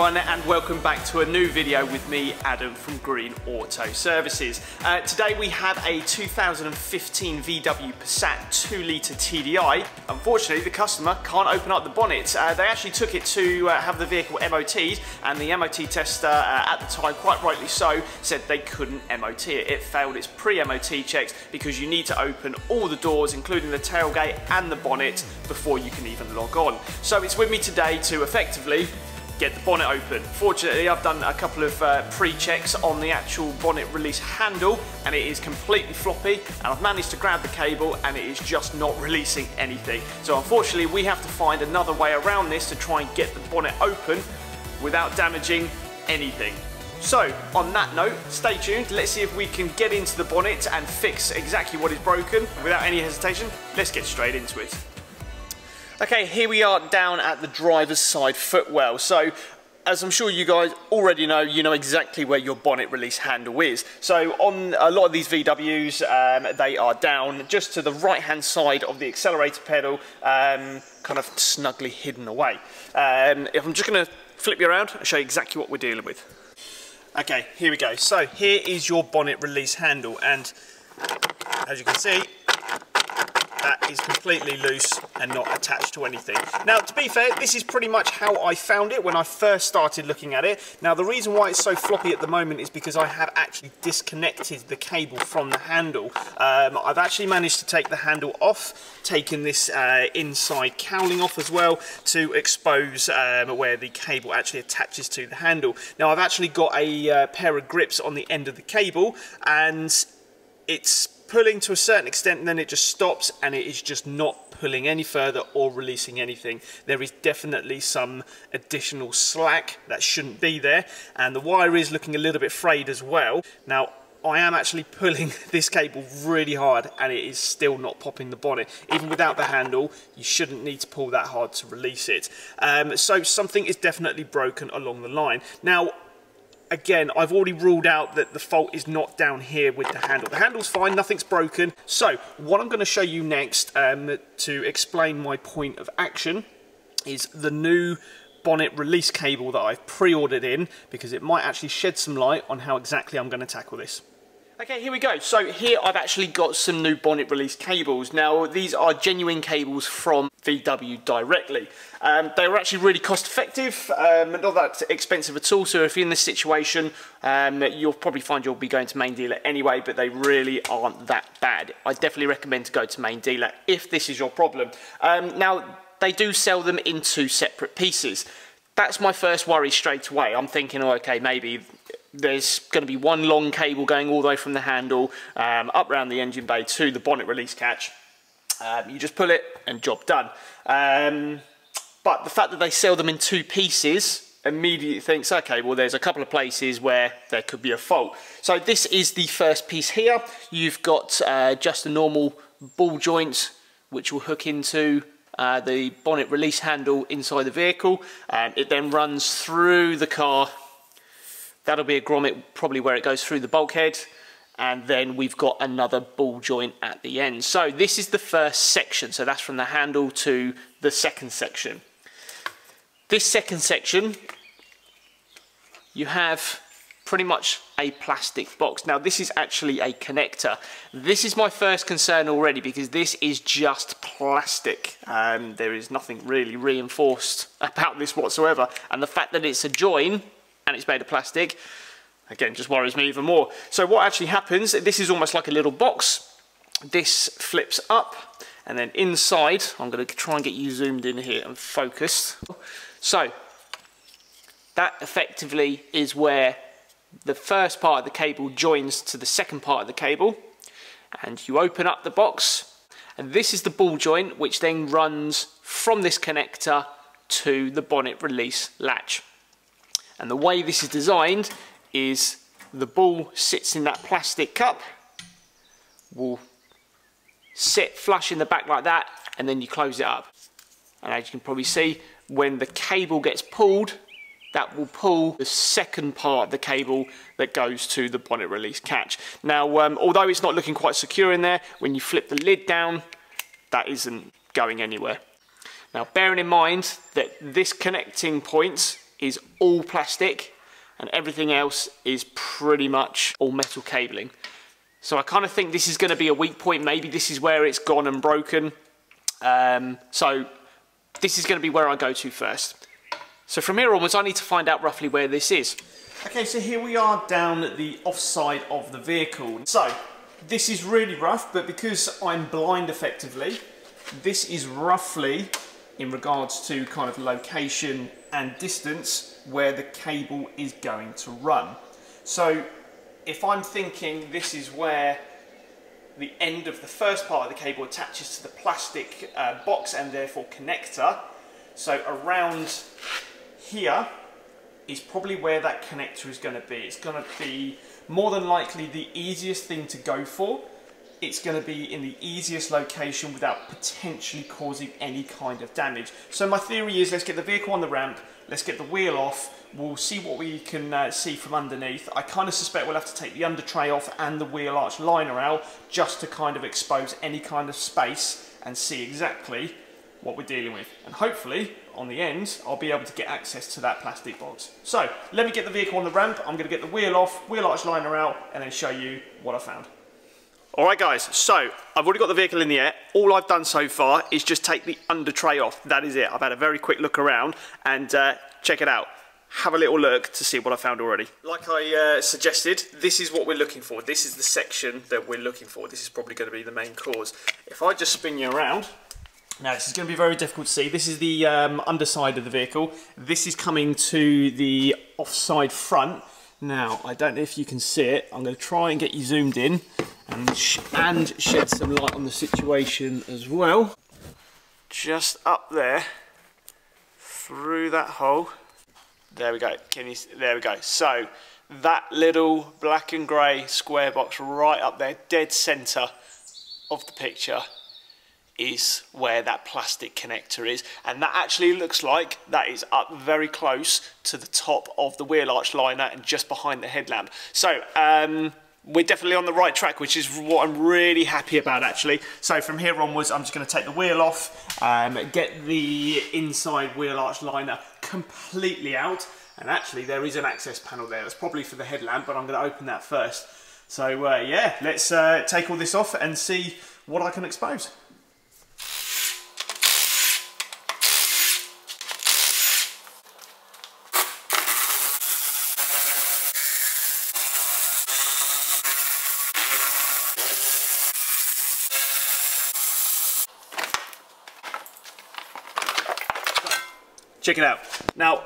everyone, and welcome back to a new video with me, Adam from Green Auto Services. Today we have a 2015 VW Passat 2-litre TDI. Unfortunately, the customer can't open up the bonnet. They actually took it to have the vehicle MOT'd, and the MOT tester at the time, quite rightly so, said they couldn't MOT it. It failed its pre-MOT checks because you need to open all the doors, including the tailgate and the bonnet, before you can even log on. So it's with me today to effectively get the bonnet open. Fortunately, I've done a couple of pre-checks on the actual bonnet release handle, and it is completely floppy, and I've managed to grab the cable and it is just not releasing anything. So unfortunately, we have to find another way around this to try and get the bonnet open without damaging anything. So on that note, stay tuned. Let's see if we can get into the bonnet and fix exactly what is broken. Without any hesitation, let's get straight into it. Okay, here we are down at the driver's side footwell. So, as I'm sure you guys already know, you know exactly where your bonnet release handle is. So on a lot of these VWs, they are down just to the right-hand side of the accelerator pedal, kind of snugly hidden away. If I'm just going to flip you around and show you exactly what we're dealing with. Okay, here we go. So here is your bonnet release handle, and as you can see, that is completely loose and not attached to anything. Now, to be fair, this is pretty much how I found it when I first started looking at it. Now, the reason why it's so floppy at the moment is because I have actually disconnected the cable from the handle. I've actually managed to take the handle off, taken this inside cowling off as well to expose where the cable actually attaches to the handle. Now, I've actually got a pair of grips on the end of the cable, and it's pulling to a certain extent, and then it just stops, and it is just not pulling any further or releasing anything. There is definitely some additional slack that shouldn't be there, and the wire is looking a little bit frayed as well. Now, I am actually pulling this cable really hard, and it is still not popping the bonnet. Even without the handle, you shouldn't need to pull that hard to release it. So something is definitely broken along the line. Now, again, I've already ruled out that the fault is not down here with the handle. The handle's fine, nothing's broken. So what I'm going to show you next to explain my point of action is the new bonnet release cable that I've pre-ordered in, because it might actually shed some light on how exactly I'm going to tackle this. Okay, here we go. So here I've actually got some new bonnet release cables. Now, these are genuine cables from VW directly. They were actually really cost effective, not that expensive at all. So if you're in this situation, you'll probably find you'll be going to main dealer anyway, but they really aren't that bad. I definitely recommend to go to main dealer if this is your problem. Now, they do sell them in two separate pieces. That's my first worry straight away. I'm thinking, oh, okay, maybe there's going to be one long cable going all the way from the handle up around the engine bay to the bonnet release catch. You just pull it and job done. But the fact that they sell them in two pieces immediately thinks, okay, well, there's a couple of places where there could be a fault. So this is the first piece here. You've got just a normal ball joint which will hook into the bonnet release handle inside the vehicle. It then runs through the car. That'll be a grommet, probably where it goes through the bulkhead, and then we've got another ball joint at the end. So this is the first section, so that's from the handle to the second section. This second section, you have pretty much a plastic box. Now, this is actually a connector. This is my first concern already, because this is just plastic. There is nothing really reinforced about this whatsoever, and the fact that it's a join and it's made of plastic, again, just worries me even more. So what actually happens, this is almost like a little box. This flips up, and then inside, I'm going to try and get you zoomed in here and focused. So that effectively is where the first part of the cable joins to the second part of the cable, and you open up the box, and this is the ball joint, which then runs from this connector to the bonnet release latch. And the way this is designed is the ball sits in that plastic cup, will sit flush in the back like that, and then you close it up. And as you can probably see, when the cable gets pulled, that will pull the second part of the cable that goes to the bonnet release catch. Now, although it's not looking quite secure in there, when you flip the lid down, that isn't going anywhere. Now, bearing in mind that this connecting point is all plastic and everything else is pretty much all metal cabling. So I kind of think this is going to be a weak point. Maybe this is where it's gone and broken. So this is going to be where I go to first. So from here onwards, I need to find out roughly where this is. Okay, so here we are down the offside of the vehicle. So this is really rough, but because I'm blind effectively, this is roughly, in regards to kind of location and distance, where the cable is going to run. So if I'm thinking this is where the end of the first part of the cable attaches to the plastic box and therefore connector, so around here is probably where that connector is going to be. It's going to be more than likely the easiest thing to go for. It's going to be in the easiest location without potentially causing any kind of damage. So my theory is, let's get the vehicle on the ramp, let's get the wheel off, we'll see what we can see from underneath. I kind of suspect we'll have to take the under tray off and the wheel arch liner out just to kind of expose any kind of space and see exactly what we're dealing with. And hopefully, on the end, I'll be able to get access to that plastic box. So, let me get the vehicle on the ramp, I'm going to get the wheel off, wheel arch liner out, and then show you what I found. Alright guys, so I've already got the vehicle in the air. All I've done so far is just take the under tray off. That is it. I've had a very quick look around and check it out. Have a little look to see what I found already. Like I suggested, this is what we're looking for. This is the section that we're looking for. This is probably going to be the main cause. If I just spin you around, now this is going to be very difficult to see. This is the underside of the vehicle. This is coming to the offside front. Now, I don't know if you can see it. I'm going to try and get you zoomed in and shed some light on the situation as well. Just up there, through that hole. There we go. There we go. So that little black and grey square box right up there, dead centre of the picture, is where that plastic connector is, and that actually looks like that is up very close to the top of the wheel arch liner and just behind the headlamp. So we're definitely on the right track, which is what I'm really happy about actually. So from here onwards, I'm just going to take the wheel off, get the inside wheel arch liner completely out, and actually there is an access panel there. That's probably for the headlamp, but I'm going to open that first. So yeah, let's take all this off and see what I can expose. Check it out. Now,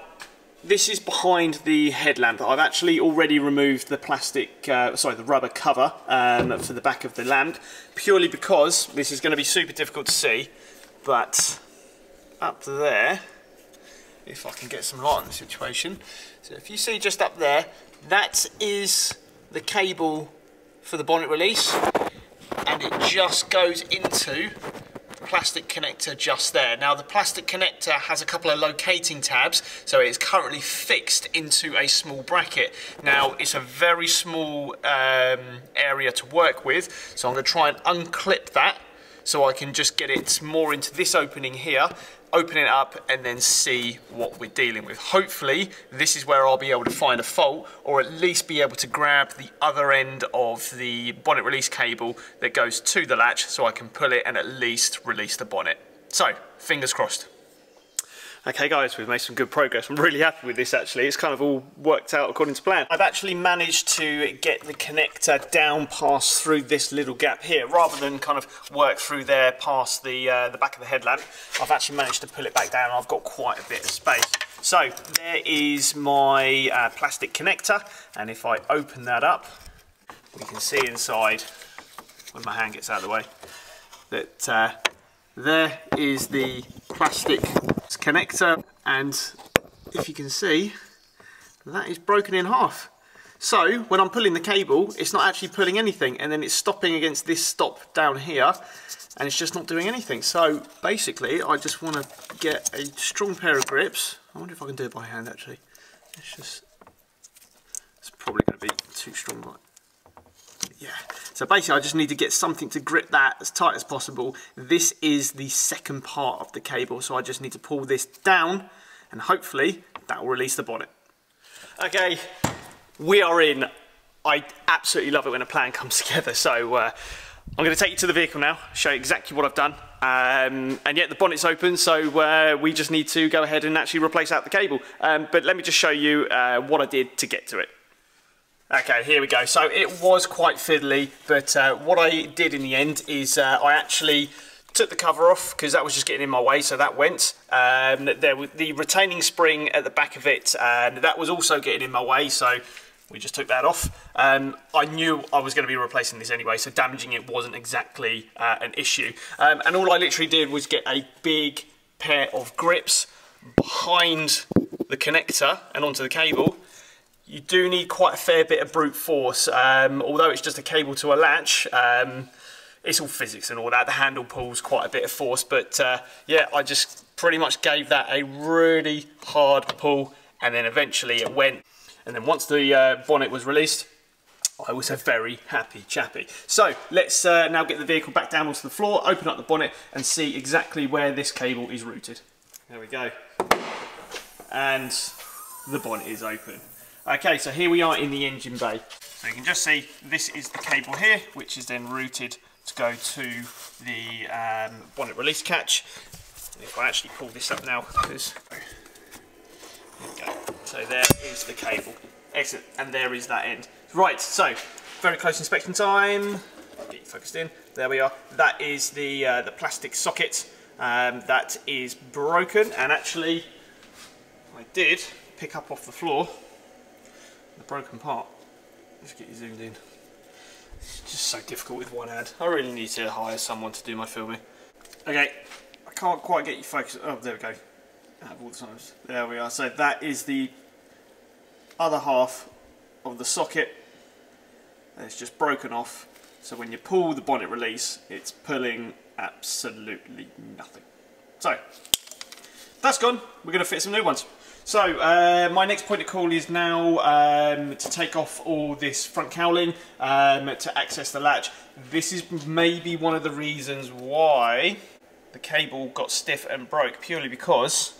this is behind the headlamp. I've actually already removed the plastic, the rubber cover for the back of the lamp, purely because this is going to be super difficult to see, but up there, if I can get some light on the situation, so if you see just up there, that is the cable for the bonnet release, and it just goes into plastic connector just there. Now the plastic connector has a couple of locating tabs, so it's currently fixed into a small bracket. Now it's a very small area to work with, so I'm going to try and unclip that so I can just get it more into this opening here, open it up and then see what we're dealing with. Hopefully this is where I'll be able to find a fault, or at least be able to grab the other end of the bonnet release cable that goes to the latch so I can pull it and at least release the bonnet. So, fingers crossed. Okay guys, we've made some good progress. I'm really happy with this actually. It's kind of all worked out according to plan. I've actually managed to get the connector down past through this little gap here, rather than kind of work through there past the back of the headlamp. I've actually managed to pull it back down. I've got quite a bit of space. So there is my plastic connector, and if I open that up, we can see inside, when my hand gets out of the way, that there is the plastic connector, and if you can see, that is broken in half. So when I'm pulling the cable, it's not actually pulling anything, and then it's stopping against this stop down here, and it's just not doing anything. So basically I just want to get a strong pair of grips. I wonder if I can do it by hand actually. It's probably going to be too strong, right? Yeah, so basically I just need to get something to grip that as tight as possible. This is the second part of the cable, so I just need to pull this down and hopefully that will release the bonnet. Okay, we are in. I absolutely love it when a plan comes together. So I'm going to take you to the vehicle now, show you exactly what I've done. And yet the bonnet's open, so we just need to go ahead and actually replace out the cable. But let me just show you what I did to get to it. Okay, here we go. So it was quite fiddly, but what I did in the end is I actually took the cover off because that was just getting in my way, so that went. There was the retaining spring at the back of it, and that was also getting in my way, so we just took that off. I knew I was going to be replacing this anyway, so damaging it wasn't exactly an issue. And all I literally did was get a big pair of grips behind the connector and onto the cable. You do need quite a fair bit of brute force, although it's just a cable to a latch. It's all physics and all that. The handle pulls quite a bit of force, but yeah, I just pretty much gave that a really hard pull, and then eventually it went. And then once the bonnet was released, I was a very happy chappy. So let's now get the vehicle back down onto the floor, open up the bonnet, and see exactly where this cable is routed. There we go. And the bonnet is open. Okay, so here we are in the engine bay. So you can just see this is the cable here, which is then routed to go to the bonnet release catch. If I actually pull this up now, because there we go. So there is the cable. Excellent, and there is that end. Right, so very close inspection time. Get you focused in. There we are. That is the plastic socket that is broken, and actually I did pick up off the floor the broken part. Let's get you zoomed in. It's just so difficult with one hand. I really need to hire someone to do my filming. Okay, I can't quite get you focused. Oh, there we go. All the times. There we are. So that is the other half of the socket. And it's just broken off. So when you pull the bonnet release, it's pulling absolutely nothing. So that's gone. We're going to fit some new ones. So my next point of call is now to take off all this front cowling to access the latch. This is maybe one of the reasons why the cable got stiff and broke, purely because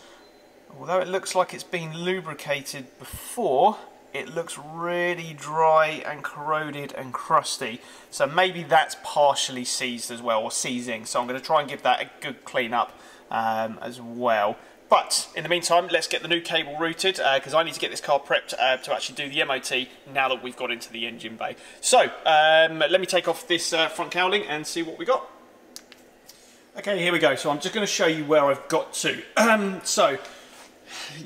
although it looks like it's been lubricated before, it looks really dry and corroded and crusty. So maybe that's partially seized as well, or seizing. So I'm going to try and give that a good clean up as well. But in the meantime, let's get the new cable routed because I need to get this car prepped to actually do the MOT now that we've got into the engine bay. So let me take off this front cowling and see what we got. Okay, here we go. So I'm just going to show you where I've got to. So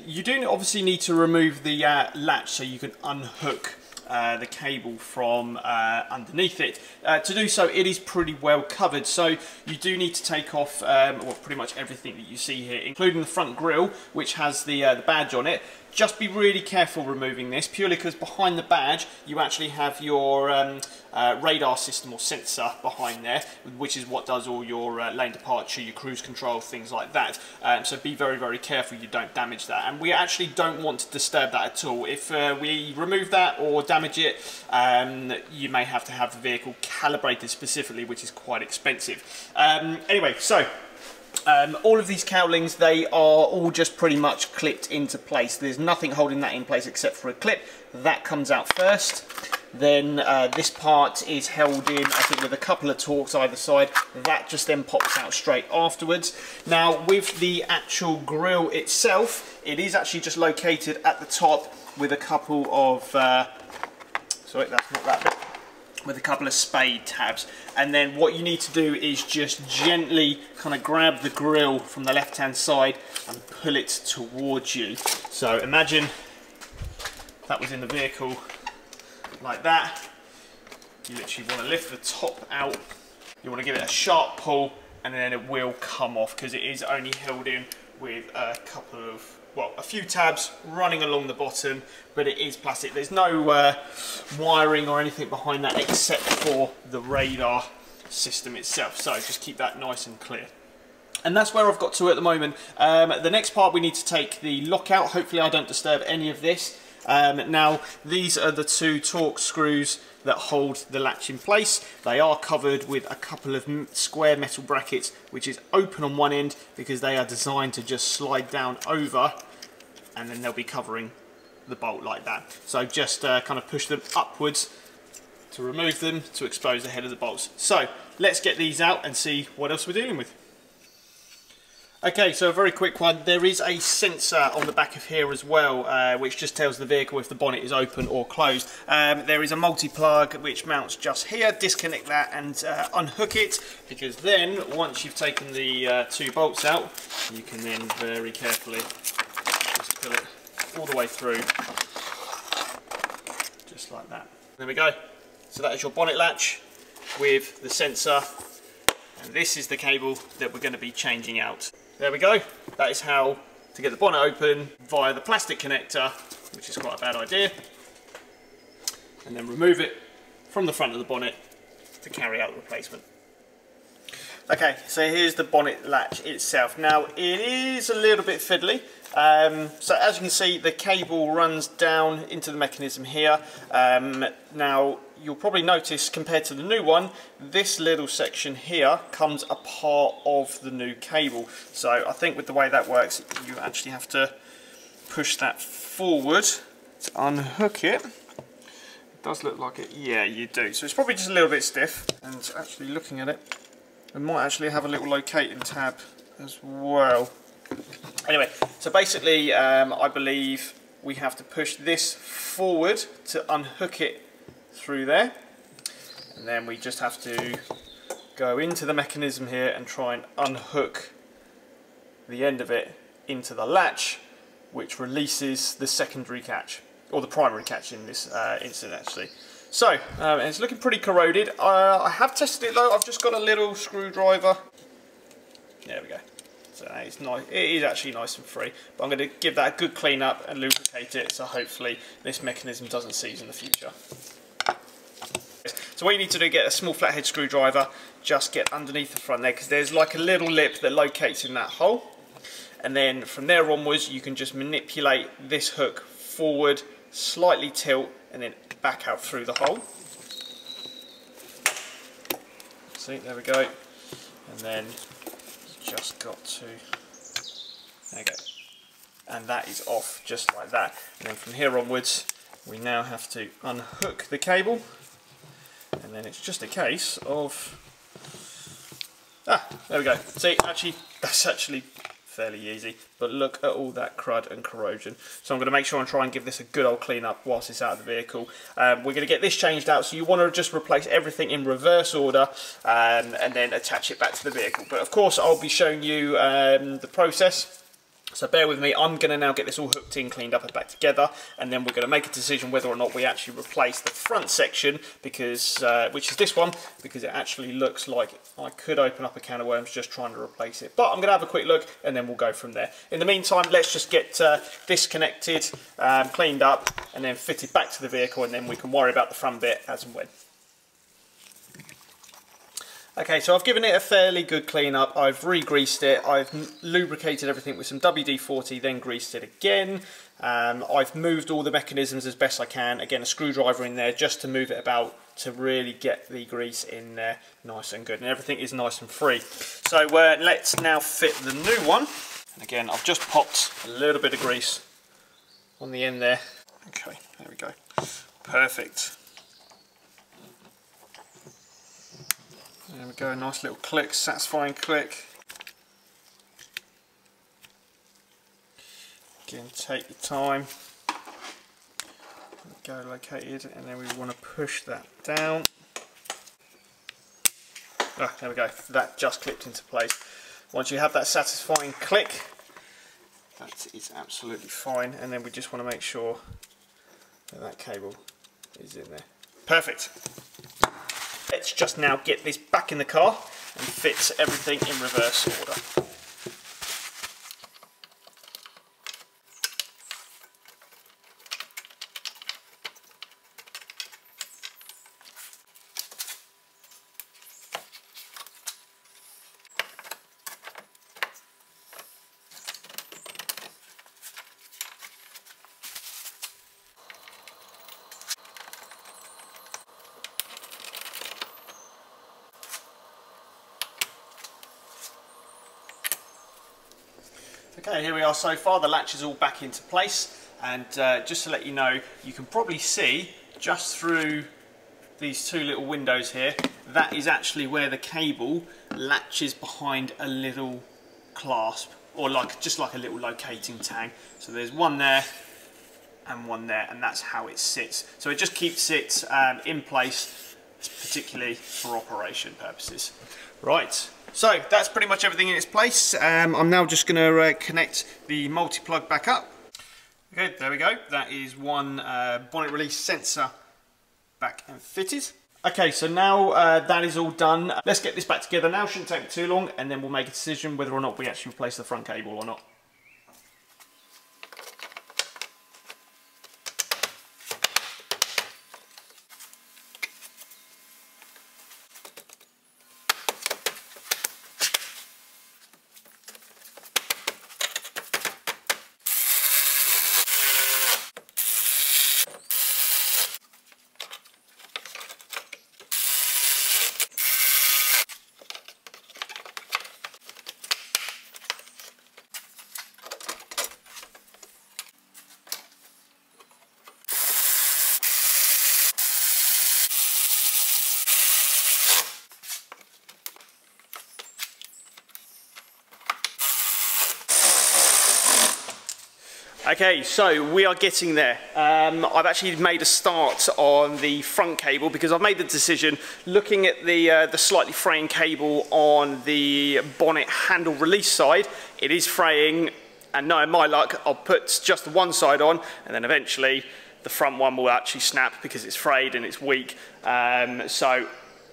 you do obviously need to remove the latch so you can unhook the cable from underneath it. To do so, it is pretty well covered, so you do need to take off well, pretty much everything that you see here, including the front grille, which has the badge on it. Just be really careful removing this, purely because behind the badge you actually have your radar system or sensor behind there, which is what does all your lane departure, your cruise control, things like that. So be very, very careful you don't damage that. And we actually don't want to disturb that at all. If we remove that or damage it, you may have to have the vehicle calibrated specifically, which is quite expensive. Anyway, so all of these cowlings, they are all just pretty much clipped into place. There's nothing holding that in place except for a clip. That comes out first. Then this part is held in, I think, with a couple of Torx either side. That just then pops out straight afterwards. Now, with the actual grille itself, it is actually just located at the top with a couple of... sorry, that's not that bit. With a couple of spade tabs, and then what you need to do is just gently kind of grab the grille from the left hand side and pull it towards you. So imagine that was in the vehicle like that. You literally want to lift the top out, you want to give it a sharp pull, and then it will come off because it is only held in with a couple of, well, a few tabs running along the bottom, but it is plastic. There's no wiring or anything behind that except for the radar system itself. So just keep that nice and clear. And that's where I've got to at the moment. The next part, we need to take the lock out. Hopefully I don't disturb any of this. Now, these are the two Torx screws that hold the latch in place. They are covered with a couple of square metal brackets, which is open on one end because they are designed to just slide down over and then they'll be covering the bolt like that. So just kind of push them upwards to remove them to expose the head of the bolts. So let's get these out and see what else we're dealing with. Okay, so a very quick one. There is a sensor on the back of here as well, which just tells the vehicle if the bonnet is open or closed. There is a multi-plug which mounts just here. Disconnect that and unhook it, because then once you've taken the 2 bolts out, you can then very carefully just pull it all the way through, just like that. There we go. So that is your bonnet latch with the sensor, and this is the cable that we're going to be changing out. There we go. That is how to get the bonnet open via the plastic connector, which is quite a bad idea, and then remove it from the front of the bonnet to carry out the replacement. Okay, so here's the bonnet latch itself. Now it is a little bit fiddly. So as you can see, the cable runs down into the mechanism here. Now you'll probably notice, compared to the new one, this little section here comes a part of the new cable. So I think with the way that works, you actually have to push that forward to unhook it. It does look like it. Yeah, you do. So it's probably just a little bit stiff. And actually looking at it, we might actually have a little locating tab as well. Anyway, so basically I believe we have to push this forward to unhook it through there, and then we just have to go into the mechanism here and try and unhook the end of it into the latch, which releases the secondary catch, or the primary catch in this instance actually. So it's looking pretty corroded. I have tested it though. I've just got a little screwdriver. There we go. So it's nice. It is actually nice and free, but I'm going to give that a good clean up and lubricate it, so hopefully this mechanism doesn't seize in the future. So what you need to do, get a small flathead screwdriver, just get underneath the front there, because there's like a little lip that locates in that hole, and then from there onwards you can just manipulate this hook forward, slightly tilt, and then back out through the hole. See, there we go. And then just got to, there you go, and that is off just like that. And then from here onwards we now have to unhook the cable, and then it's just a case of, there we go. See, actually that's actually fairly easy, but look at all that crud and corrosion. So I'm going to make sure and try and give this a good old clean up whilst it's out of the vehicle. We're going to get this changed out, so you want to just replace everything in reverse order and then attach it back to the vehicle. But of course I'll be showing you the process, so bear with me. I'm going to now get this all hooked in, cleaned up and back together, and then we're going to make a decision whether or not we actually replace the front section, because which is this one, because it actually looks like I could open up a can of worms just trying to replace it. But I'm going to have a quick look and then we'll go from there. In the meantime, let's just get this connected, cleaned up, and then fitted back to the vehicle, and then we can worry about the front bit as and when. Okay, so I've given it a fairly good clean up. I've re-greased it. I've lubricated everything with some WD-40, then greased it again. I've moved all the mechanisms as best I can. Again, a screwdriver in there just to move it about to really get the grease in there nice and good. And everything is nice and free. So let's now fit the new one. And again, I've just popped a little bit of grease on the end there. Okay, there we go. Perfect. There we go, nice little click, satisfying click. Again, take your time. Go located, and then we want to push that down. There we go, that just clipped into place. Once you have that satisfying click, that is absolutely fine, and then we just want to make sure that that cable is in there. Perfect. Let's just now get this back in the car and fit everything in reverse order. Okay, here we are so far. The latch is all back into place, and just to let you know, you can probably see just through these two little windows here, that is actually where the cable latches behind a little clasp, or just like a little locating tang. So there's one there and one there, and that's how it sits. So it just keeps it in place, particularly for operation purposes. Right. So that's pretty much everything in its place. I'm now just going to connect the multi-plug back up. Okay, there we go. That is one bonnet release sensor back and fitted. Okay, so now that is all done. Let's get this back together now. Shouldn't take too long, and then we'll make a decision whether or not we actually replace the front cable or not. Okay, so we are getting there. I've actually made a start on the front cable because I've made the decision, looking at the slightly fraying cable on the bonnet handle release side, it is fraying, and knowing my luck, I'll put just the one side on, and then eventually the front one will actually snap because it's frayed and it's weak. So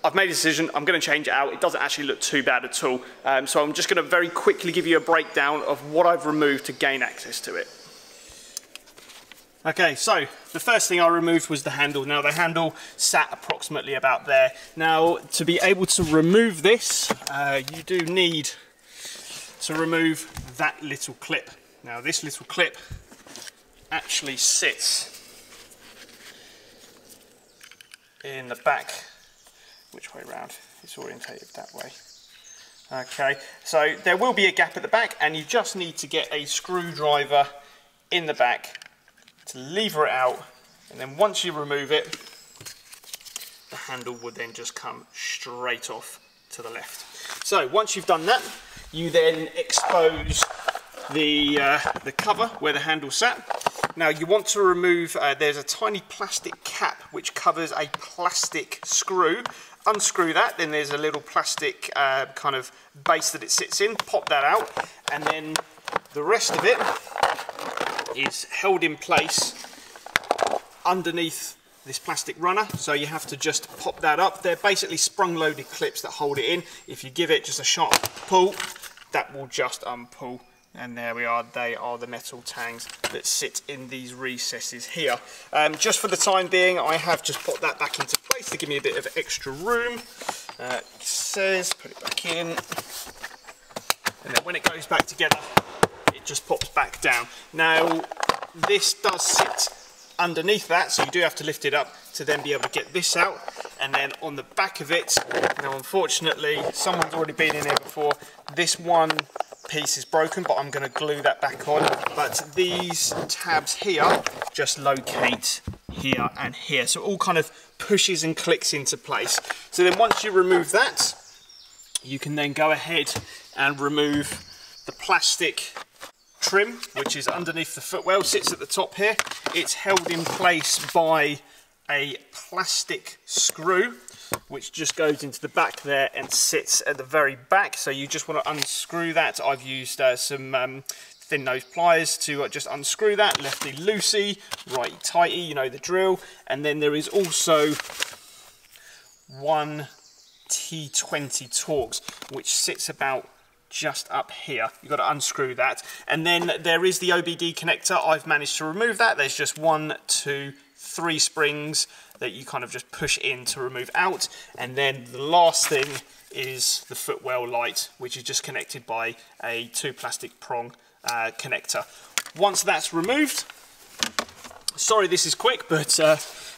I've made a decision, I'm going to change it out. It doesn't actually look too bad at all. So I'm just going to very quickly give you a breakdown of what I've removed to gain access to it. Okay, so the first thing I removed was the handle. Now the handle sat approximately about there. Now to be able to remove this, you do need to remove that little clip. Now this little clip actually sits in the back. Which way round? It's orientated that way. Okay, so there will be a gap at the back, and you just need to get a screwdriver in the back to lever it out, and then once you remove it, the handle would then just come straight off to the left. So once you've done that, you then expose the cover where the handle sat. Now you want to remove, there's a tiny plastic cap which covers a plastic screw. Unscrew that, then there's a little plastic kind of base that it sits in, pop that out, and then the rest of it is held in place underneath this plastic runner, so you have to just pop that up. They're basically sprung loaded clips that hold it in. If you give it just a sharp pull, that will just unpull, and there we are. They are the metal tangs that sit in these recesses here. Just for the time being, I have just put that back into place to give me a bit of extra room. It says put it back in, and then when it goes back together, it just pops back down. Now this does sit underneath that, so you do have to lift it up to then be able to get this out. And then on the back of it, now unfortunately someone's already been in here before, this one piece is broken, but I'm going to glue that back on. But these tabs here just locate here and here, so it all kind of pushes and clicks into place. So then once you remove that, you can then go ahead and remove the plastic trim, which is underneath the footwell, sits at the top here. It's held in place by a plastic screw, which just goes into the back there and sits at the very back. So you just want to unscrew that. I've used some thin nose pliers to just unscrew that, lefty loosey, righty tighty, you know the drill. And then there is also one T20 Torx, which sits about just up here. You've got to unscrew that. And then there is the OBD connector. I've managed to remove that. There's just 1, 2, 3 springs that you kind of just push in to remove out. And then the last thing is the footwell light, which is just connected by a 2 plastic prong connector. Once that's removed, sorry this is quick, but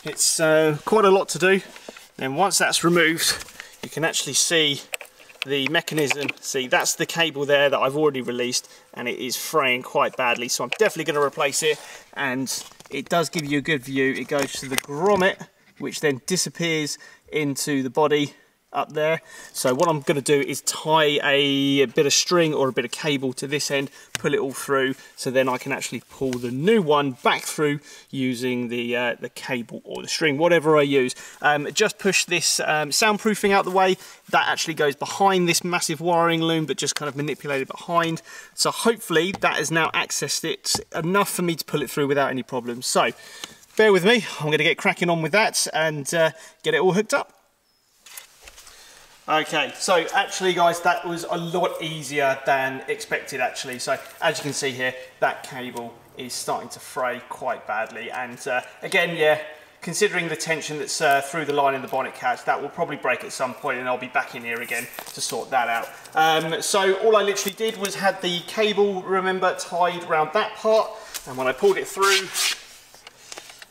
it's quite a lot to do. Then once that's removed, you can actually see the mechanism, see that's the cable there that I've already released, and it is fraying quite badly, so I'm definitely going to replace it. And it does give you a good view. It goes to the grommet, which then disappears into the body up there. So what I'm going to do is tie a bit of string or a bit of cable to this end, pull it all through, so then I can actually pull the new one back through using the cable or the string, whatever I use. Just push this soundproofing out the way. That actually goes behind this massive wiring loom, but just kind of manipulate it behind. So hopefully that has now accessed it enough for me to pull it through without any problems. So bear with me, I'm going to get cracking on with that and get it all hooked up. Okay, so actually guys, that was a lot easier than expected actually. So as you can see here, that cable is starting to fray quite badly, and again, yeah, considering the tension that's through the line in the bonnet catch, that will probably break at some point, and I'll be back in here again to sort that out. So all I literally did was had the cable, remember, tied around that part, and when I pulled it through,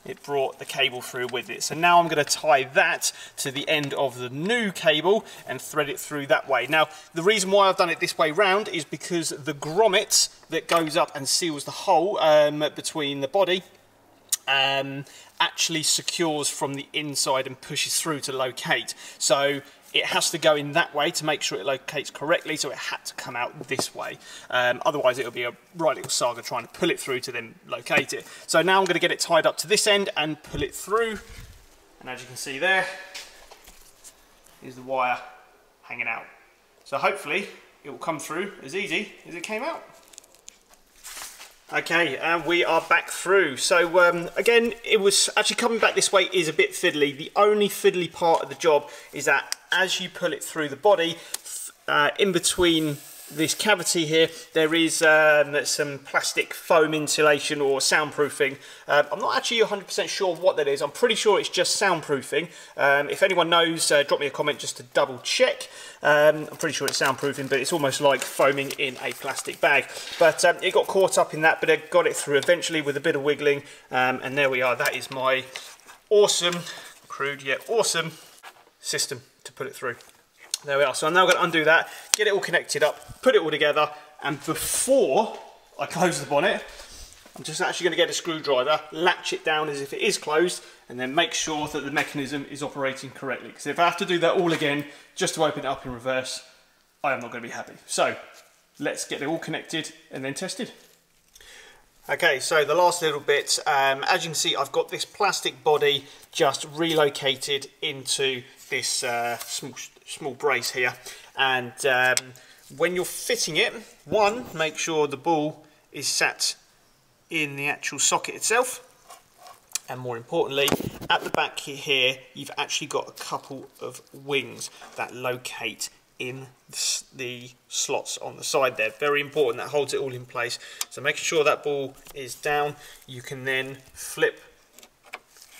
it brought the cable through with it. So now I'm going to tie that to the end of the new cable and thread it through that way. Now, the reason why I've done it this way round is because the grommet that goes up and seals the hole between the body actually secures from the inside and pushes through to locate. So it has to go in that way to make sure it locates correctly, so it had to come out this way. Otherwise it'll be a right little saga trying to pull it through to then locate it. So now I'm going to get it tied up to this end and pull it through, and as you can see there is the wire hanging out. So hopefully it will come through as easy as it came out. Okay, and we are back through. So again, it was actually coming back this way is a bit fiddly. The only fiddly part of the job is that as you pull it through the body, in between this cavity here, there is some plastic foam insulation or soundproofing. I'm not actually 100% sure what that is. I'm pretty sure it's just soundproofing. If anyone knows, drop me a comment just to double check. I'm pretty sure it's soundproofing, but it's almost like foaming in a plastic bag. But it got caught up in that, but I got it through eventually with a bit of wiggling, and there we are. That is my awesome, crude yet awesome system to put it through. There we are. So I'm now going to undo that, get it all connected up, put it all together, and before I close the bonnet, I'm just actually going to get a screwdriver, latch it down as if it is closed, and then make sure that the mechanism is operating correctly. Because if I have to do that all again just to open it up in reverse, I am not going to be happy. So let's get it all connected and then tested. Okay, so the last little bit, as you can see, I've got this plastic body just relocated into this small brace here, and when you're fitting it, one, make sure the ball is sat in the actual socket itself, and more importantly, at the back here, you've actually got a couple of wings that locate in the slots on the side there. Very important, that holds it all in place. So making sure that ball is down, you can then flip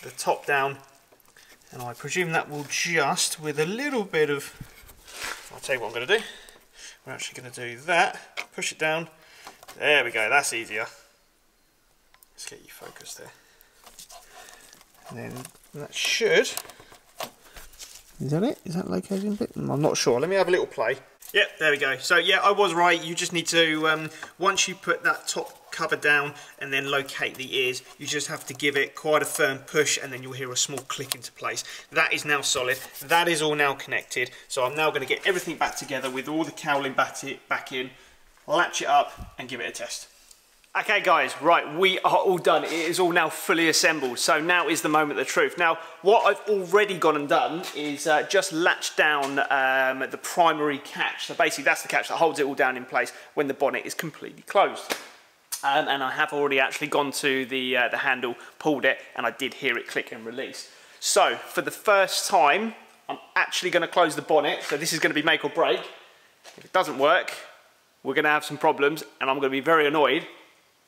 the top down, and I presume that will just, with a little bit of, I'll tell you what I'm going to do. We're actually going to do that, push it down, there we go, that's easier. Let's get you focused there. And then that should, is that it? Is that locating bit? I'm not sure. Let me have a little play. Yep, there we go. So yeah, I was right. You just need to, once you put that top cover down and then locate the ears, you just have to give it quite a firm push, and then you'll hear a small click into place. That is now solid. That is all now connected. So I'm now going to get everything back together with all the cowling back in, latch it up and give it a test. Okay guys, right, we are all done. It is all now fully assembled. So now is the moment of the truth. Now, what I've already gone and done is just latch down the primary catch. So basically that's the catch that holds it all down in place when the bonnet is completely closed. And I have already actually gone to the handle, pulled it, and I did hear it click and release. So for the first time, I'm actually going to close the bonnet. So this is going to be make or break. If it doesn't work, we're going to have some problems, and I'm going to be very annoyed.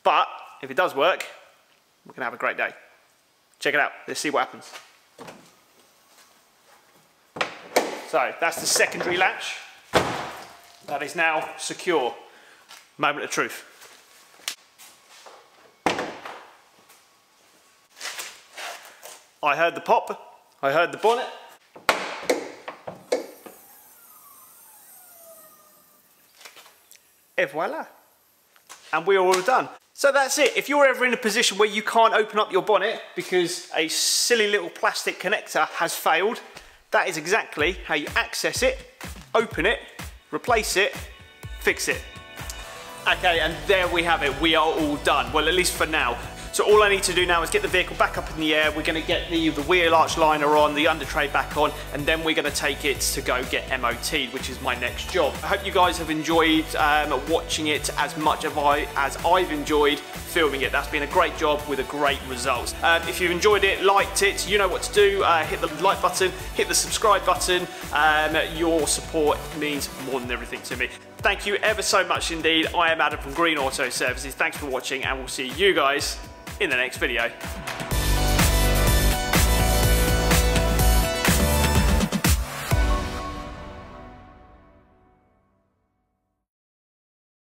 But if it does work, we're going to have a great day. Check it out. Let's see what happens. So that's the secondary latch. That is now secure. Moment of truth. I heard the pop. I heard the bonnet. et voila. And we're all done. So that's it. If you're ever in a position where you can't open up your bonnet because a silly little plastic connector has failed, that is exactly how you access it, open it, replace it, fix it. Okay, and there we have it. We are all done. Well, at least for now. So all I need to do now is get the vehicle back up in the air. We're going to get the wheel arch liner on, the under tray back on, and then we're going to take it to go get MOT'd, which is my next job. I hope you guys have enjoyed watching it as much as I've enjoyed filming it. That's been a great job with a great result. If you've enjoyed it, liked it, you know what to do. Hit the like button, hit the subscribe button. Your support means more than everything to me. Thank you ever so much indeed. I am Adam from Green Auto Services. Thanks for watching, and we'll see you guys in the next video.